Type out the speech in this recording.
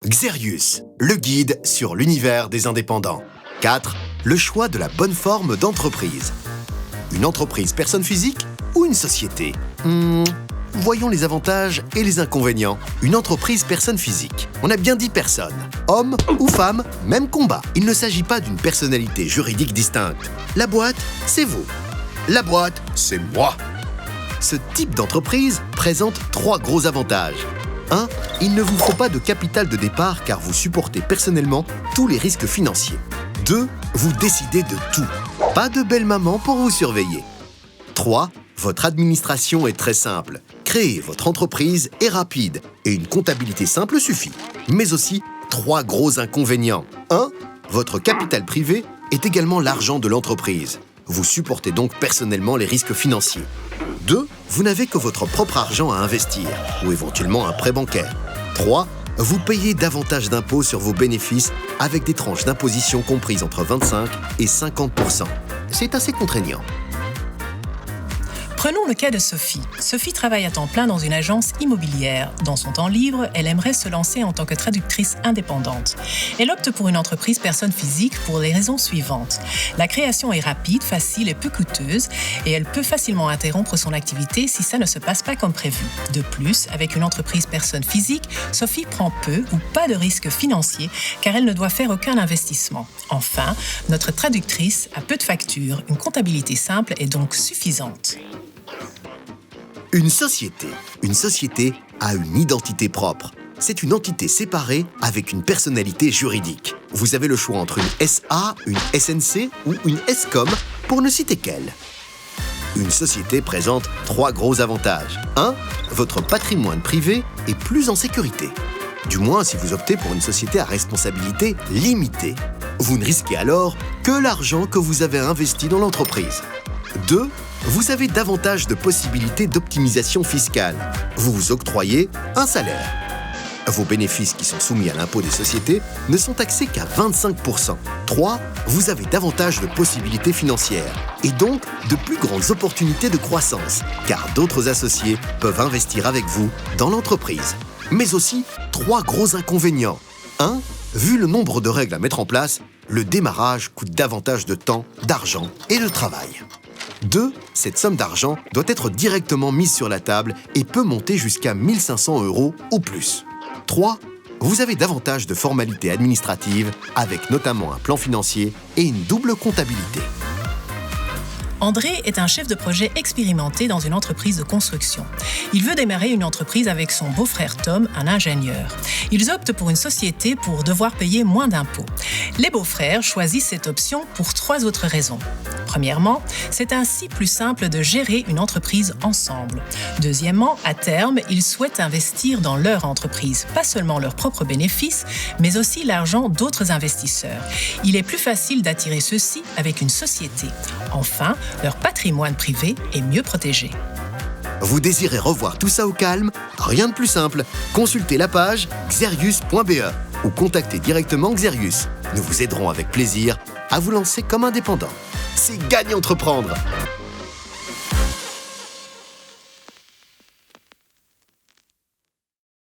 Xerius, le guide sur l'univers des indépendants. 4. Le choix de la bonne forme d'entreprise. Une entreprise personne physique ou une société Voyons les avantages et les inconvénients. Une entreprise personne physique. On a bien dit personne. Homme ou femme, même combat. Il ne s'agit pas d'une personnalité juridique distincte. La boîte, c'est vous. La boîte, c'est moi. Ce type d'entreprise présente 3 gros avantages. 1. Il ne vous faut pas de capital de départ car vous supportez personnellement tous les risques financiers. 2. Vous décidez de tout. Pas de belle maman pour vous surveiller. 3. Votre administration est très simple. Créer votre entreprise est rapide et une comptabilité simple suffit. Mais aussi 3 gros inconvénients. 1. Votre capital privé est également l'argent de l'entreprise. Vous supportez donc personnellement les risques financiers. 2. Vous n'avez que votre propre argent à investir, ou éventuellement un prêt bancaire. 3. Vous payez davantage d'impôts sur vos bénéfices avec des tranches d'imposition comprises entre 25 et 50%. C'est assez contraignant. Prenons le cas de Sophie. Sophie travaille à temps plein dans une agence immobilière. Dans son temps libre, elle aimerait se lancer en tant que traductrice indépendante. Elle opte pour une entreprise personne physique pour les raisons suivantes. La création est rapide, facile et peu coûteuse et elle peut facilement interrompre son activité si ça ne se passe pas comme prévu. De plus, avec une entreprise personne physique, Sophie prend peu ou pas de risques financiers car elle ne doit faire aucun investissement. Enfin, notre traductrice a peu de factures. Une comptabilité simple est donc suffisante. Une société a une identité propre. C'est une entité séparée avec une personnalité juridique. Vous avez le choix entre une SA, une SNC ou une SCOM, pour ne citer qu'elle. Une société présente 3 gros avantages. 1. Votre patrimoine privé est plus en sécurité. Du moins si vous optez pour une société à responsabilité limitée. Vous ne risquez alors que l'argent que vous avez investi dans l'entreprise. 2. Vous avez davantage de possibilités d'optimisation fiscale. Vous vous octroyez un salaire. Vos bénéfices qui sont soumis à l'impôt des sociétés ne sont taxés qu'à 25%. 3. Vous avez davantage de possibilités financières et donc de plus grandes opportunités de croissance, car d'autres associés peuvent investir avec vous dans l'entreprise. Mais aussi 3 gros inconvénients. 1. Vu le nombre de règles à mettre en place, le démarrage coûte davantage de temps, d'argent et de travail. 2. Cette somme d'argent doit être directement mise sur la table et peut monter jusqu'à 1 500 € ou plus. 3. Vous avez davantage de formalités administratives avec notamment un plan financier et une double comptabilité. André est un chef de projet expérimenté dans une entreprise de construction. Il veut démarrer une entreprise avec son beau-frère Tom, un ingénieur. Ils optent pour une société pour devoir payer moins d'impôts. Les beaux-frères choisissent cette option pour 3 autres raisons. Premièrement, c'est ainsi plus simple de gérer une entreprise ensemble. Deuxièmement, à terme, ils souhaitent investir dans leur entreprise, pas seulement leurs propres bénéfices, mais aussi l'argent d'autres investisseurs. Il est plus facile d'attirer ceux-ci avec une société. Enfin, leur patrimoine privé est mieux protégé. Vous désirez revoir tout ça au calme? Rien de plus simple. Consultez la page xerius.be ou contactez directement Xerius. Nous vous aiderons avec plaisir à vous lancer comme indépendant. C'est gagné entreprendre!